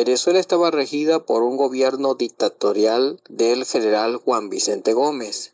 Venezuela estaba regida por un gobierno dictatorial del general Juan Vicente Gómez,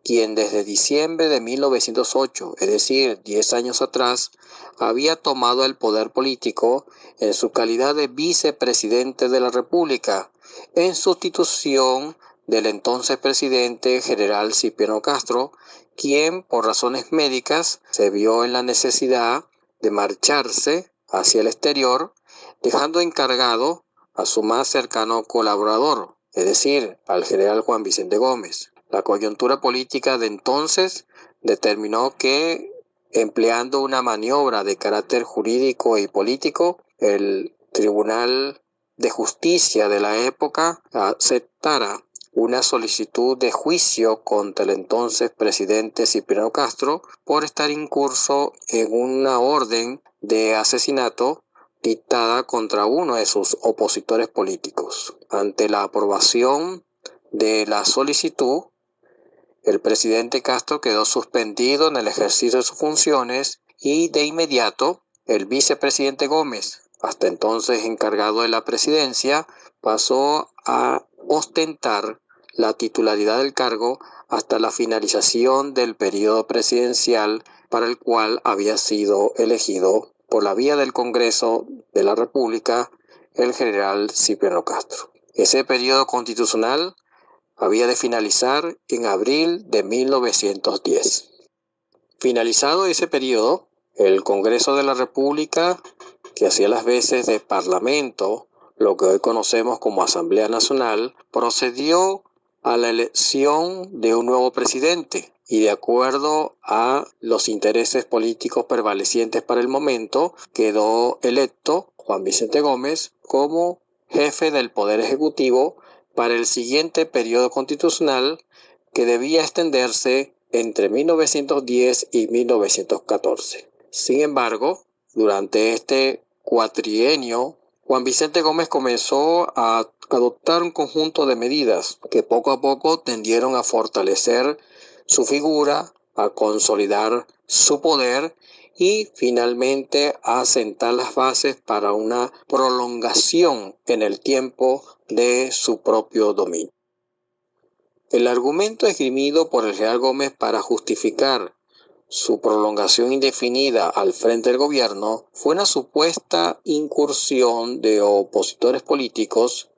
quien desde diciembre de 1908, es decir, 10 años atrás, había tomado el poder político en su calidad de vicepresidente de la República, en sustitución del entonces presidente general Cipriano Castro, quien por razones médicas se vio en la necesidad de marcharse hacia el exterior, dejando encargado a su más cercano colaborador, es decir, al general Juan Vicente Gómez. La coyuntura política de entonces determinó que, empleando una maniobra de carácter jurídico y político, el Tribunal de Justicia de la época aceptara una solicitud de juicio contra el entonces presidente Cipriano Castro por estar incurso en una orden de asesinato dictada contra uno de sus opositores políticos. Ante la aprobación de la solicitud, el presidente Castro quedó suspendido en el ejercicio de sus funciones y de inmediato el vicepresidente Gómez, hasta entonces encargado de la presidencia, pasó a ostentar la titularidad del cargo hasta la finalización del periodo presidencial para el cual había sido elegido por la vía del Congreso de la República el general Cipriano Castro. Ese periodo constitucional había de finalizar en abril de 1910. Finalizado ese periodo, el Congreso de la República, que hacía las veces de Parlamento, lo que hoy conocemos como Asamblea Nacional, procedió a la elección de un nuevo presidente y, de acuerdo a los intereses políticos prevalecientes para el momento, quedó electo Juan Vicente Gómez como jefe del Poder Ejecutivo para el siguiente periodo constitucional, que debía extenderse entre 1910 y 1914. Sin embargo, durante este cuatrienio, Juan Vicente Gómez comenzó a adoptar un conjunto de medidas que poco a poco tendieron a fortalecer su figura, a consolidar su poder y finalmente a sentar las bases para una prolongación en el tiempo de su propio dominio. El argumento esgrimido por el general Gómez para justificar su prolongación indefinida al frente del gobierno fue una supuesta incursión de opositores políticos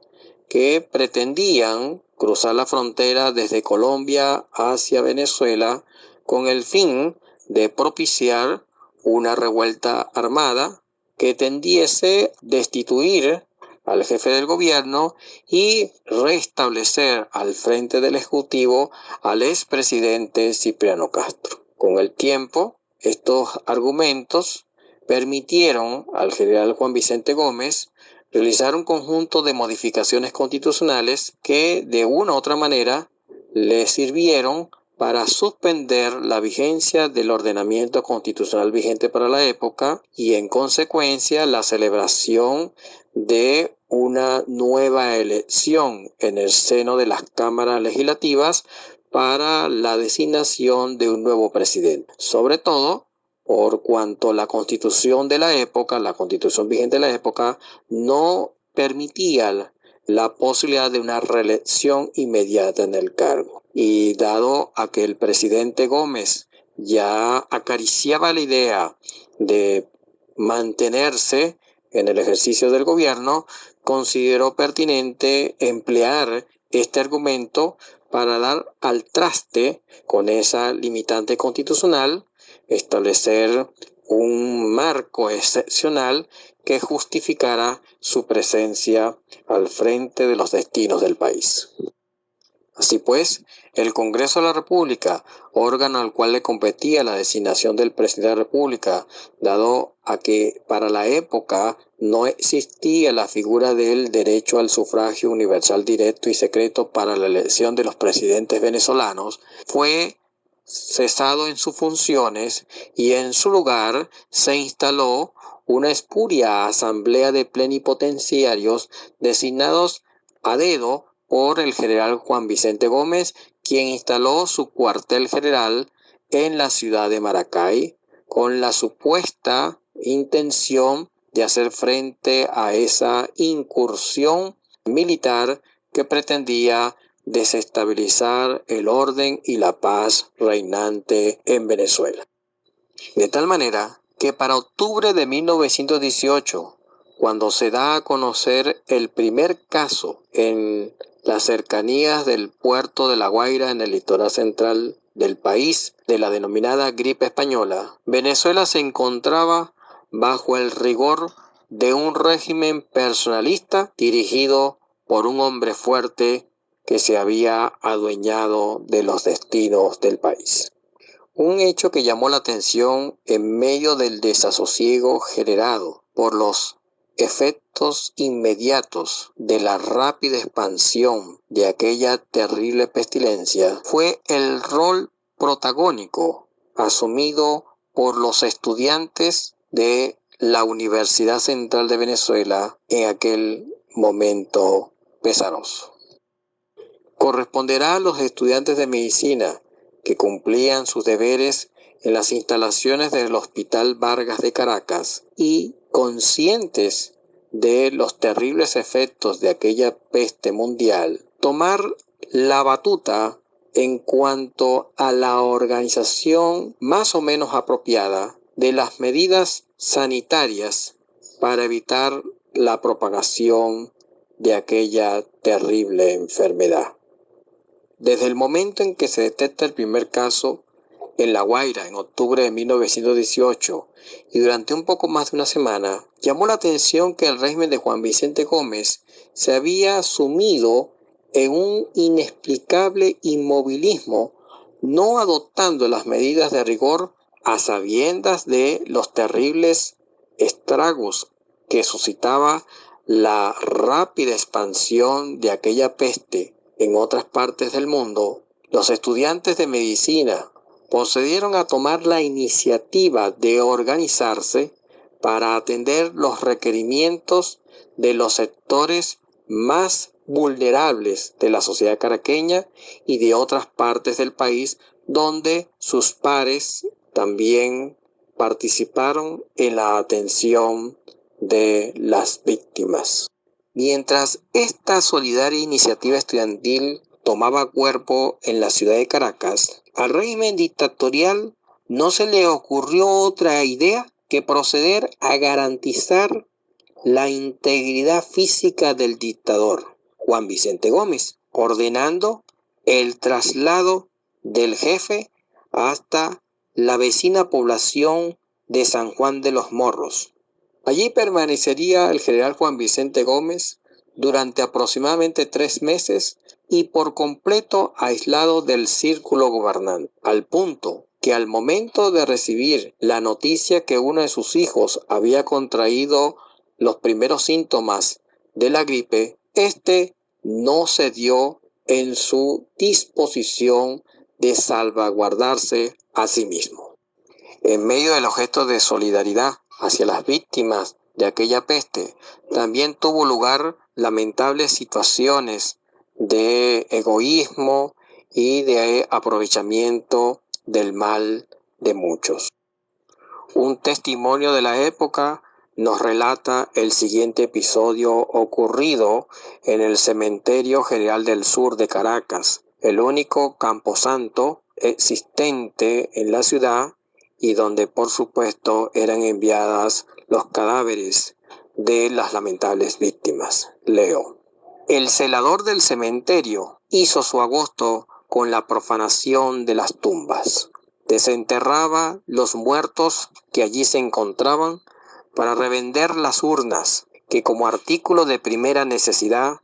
que pretendían cruzar la frontera desde Colombia hacia Venezuela con el fin de propiciar una revuelta armada que tendiese a destituir al jefe del gobierno y restablecer al frente del Ejecutivo al expresidente Cipriano Castro. Con el tiempo, estos argumentos permitieron al general Juan Vicente Gómez realizar un conjunto de modificaciones constitucionales que, de una u otra manera, le sirvieron para suspender la vigencia del ordenamiento constitucional vigente para la época y, en consecuencia, la celebración de una nueva elección en el seno de las cámaras legislativas para la designación de un nuevo presidente. Sobre todo, por cuanto la constitución de la época, la constitución vigente de la época, no permitía la posibilidad de una reelección inmediata en el cargo. Y dado a que el presidente Gómez ya acariciaba la idea de mantenerse en el ejercicio del gobierno, consideró pertinente emplear este argumento para dar al traste con esa limitante constitucional, establecer un marco excepcional que justificara su presencia al frente de los destinos del país. Así pues, el Congreso de la República, órgano al cual le competía la designación del presidente de la República, dado a que para la época no existía la figura del derecho al sufragio universal directo y secreto para la elección de los presidentes venezolanos, fue cesado en sus funciones y en su lugar se instaló una espuria asamblea de plenipotenciarios designados a dedo por el general Juan Vicente Gómez, quien instaló su cuartel general en la ciudad de Maracay con la supuesta intención de hacer frente a esa incursión militar que pretendía desestabilizar el orden y la paz reinante en Venezuela. De tal manera que para octubre de 1918, cuando se da a conocer el primer caso en las cercanías del puerto de La Guaira, en el litoral central del país, de la denominada gripe española, Venezuela se encontraba bajo el rigor de un régimen personalista dirigido por un hombre fuerte que se había adueñado de los destinos del país. Un hecho que llamó la atención en medio del desasosiego generado por los efectos inmediatos de la rápida expansión de aquella terrible pestilencia fue el rol protagónico asumido por los estudiantes de la Universidad Central de Venezuela en aquel momento pesaroso. Corresponderá a los estudiantes de medicina que cumplían sus deberes en las instalaciones del Hospital Vargas de Caracas y conscientes de los terribles efectos de aquella peste mundial, tomar la batuta en cuanto a la organización más o menos apropiada de las medidas sanitarias para evitar la propagación de aquella terrible enfermedad. Desde el momento en que se detecta el primer caso en La Guaira, en octubre de 1918, y durante un poco más de una semana, llamó la atención que el régimen de Juan Vicente Gómez se había sumido en un inexplicable inmovilismo, no adoptando las medidas de rigor a sabiendas de los terribles estragos que suscitaba la rápida expansión de aquella peste en otras partes del mundo. Los estudiantes de medicina procedieron a tomar la iniciativa de organizarse para atender los requerimientos de los sectores más vulnerables de la sociedad caraqueña y de otras partes del país donde sus pares también participaron en la atención de las víctimas. Mientras esta solidaria iniciativa estudiantil tomaba cuerpo en la ciudad de Caracas, al régimen dictatorial no se le ocurrió otra idea que proceder a garantizar la integridad física del dictador Juan Vicente Gómez, ordenando el traslado del jefe hasta la vecina población de San Juan de los Morros. Allí permanecería el general Juan Vicente Gómez durante aproximadamente 3 meses y por completo aislado del círculo gobernante, al punto que al momento de recibir la noticia que uno de sus hijos había contraído los primeros síntomas de la gripe, este no cedió en su disposición de salvaguardarse a sí mismo. En medio de los gestos de solidaridad hacia las víctimas de aquella peste, también tuvo lugar lamentables situaciones de egoísmo y de aprovechamiento del mal de muchos. Un testimonio de la época nos relata el siguiente episodio ocurrido en el Cementerio General del Sur de Caracas, el único camposanto existente en la ciudad y donde por supuesto eran enviadas los cadáveres de las lamentables víctimas. Leo. El celador del cementerio hizo su agosto con la profanación de las tumbas. Desenterraba los muertos que allí se encontraban para revender las urnas que como artículo de primera necesidad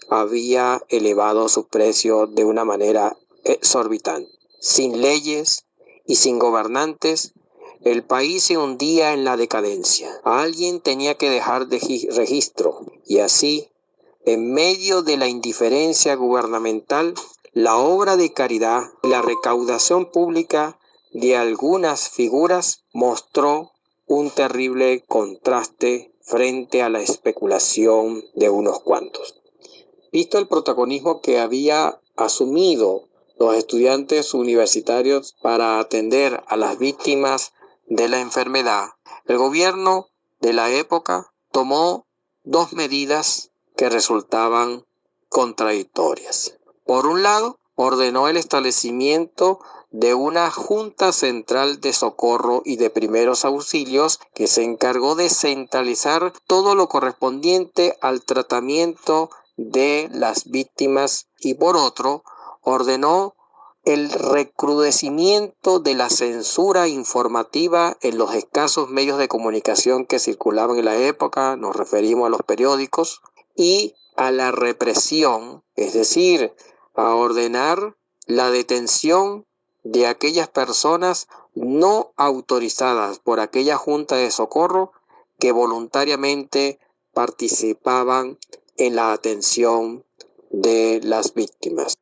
había elevado su precio de una manera exorbitante. Sin leyes y sin gobernantes, el país se hundía en la decadencia. Alguien tenía que dejar de registro y así, en medio de la indiferencia gubernamental, la obra de caridad y la recaudación pública de algunas figuras mostró un terrible contraste frente a la especulación de unos cuantos. Visto el protagonismo que había asumido los estudiantes universitarios para atender a las víctimas de la enfermedad, el gobierno de la época tomó dos medidas que resultaban contradictorias. Por un lado, ordenó el establecimiento de una Junta Central de Socorro y de Primeros Auxilios que se encargó de centralizar todo lo correspondiente al tratamiento de las víctimas, y por otro, ordenó el recrudecimiento de la censura informativa en los escasos medios de comunicación que circulaban en la época, nos referimos a los periódicos, y a la represión, es decir, a ordenar la detención de aquellas personas no autorizadas por aquella Junta de Socorro que voluntariamente participaban en la atención de las víctimas.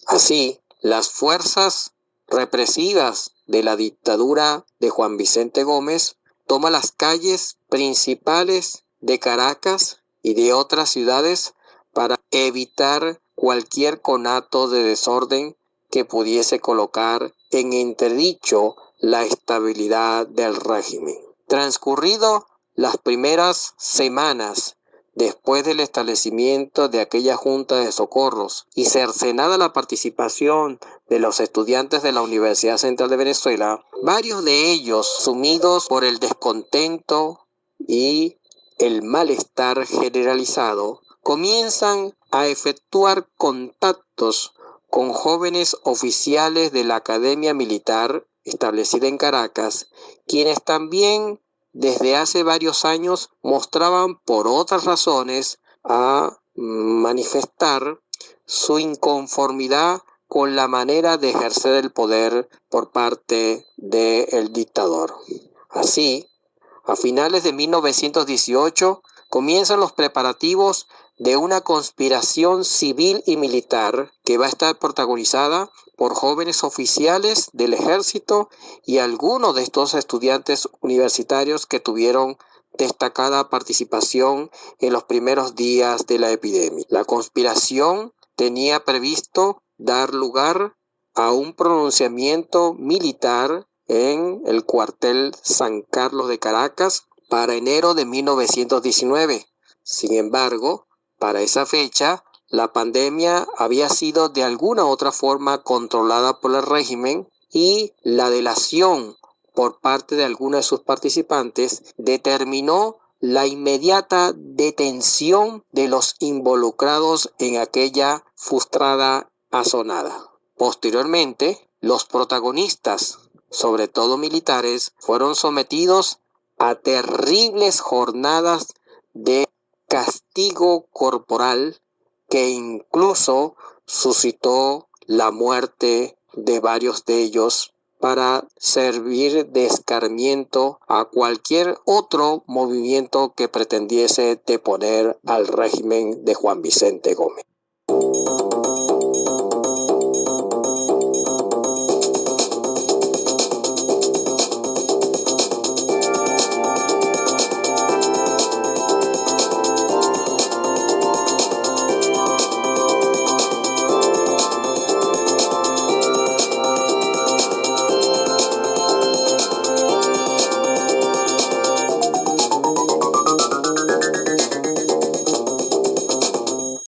Así, las fuerzas represivas de la dictadura de Juan Vicente Gómez toman las calles principales de Caracas y de otras ciudades para evitar cualquier conato de desorden que pudiese colocar en entredicho la estabilidad del régimen. Transcurrido las primeras semanas después del establecimiento de aquella Junta de Socorros y cercenada la participación de los estudiantes de la Universidad Central de Venezuela, varios de ellos, sumidos por el descontento y el malestar generalizado, comienzan a efectuar contactos con jóvenes oficiales de la Academia Militar establecida en Caracas, quienes también desde hace varios años mostraban por otras razones a manifestar su inconformidad con la manera de ejercer el poder por parte del dictador. Así, a finales de 1918 comienzan los preparativos de una conspiración civil y militar que va a estar protagonizada por jóvenes oficiales del ejército y algunos de estos estudiantes universitarios que tuvieron destacada participación en los primeros días de la epidemia. La conspiración tenía previsto dar lugar a un pronunciamiento militar en el cuartel San Carlos de Caracas para enero de 1919. Sin embargo, para esa fecha, la pandemia había sido de alguna otra forma controlada por el régimen y la delación por parte de algunos de sus participantes determinó la inmediata detención de los involucrados en aquella frustrada asonada. Posteriormente, los protagonistas, sobre todo militares, fueron sometidos a terribles jornadas de castigo corporal que incluso suscitó la muerte de varios de ellos para servir de escarmiento a cualquier otro movimiento que pretendiese deponer al régimen de Juan Vicente Gómez.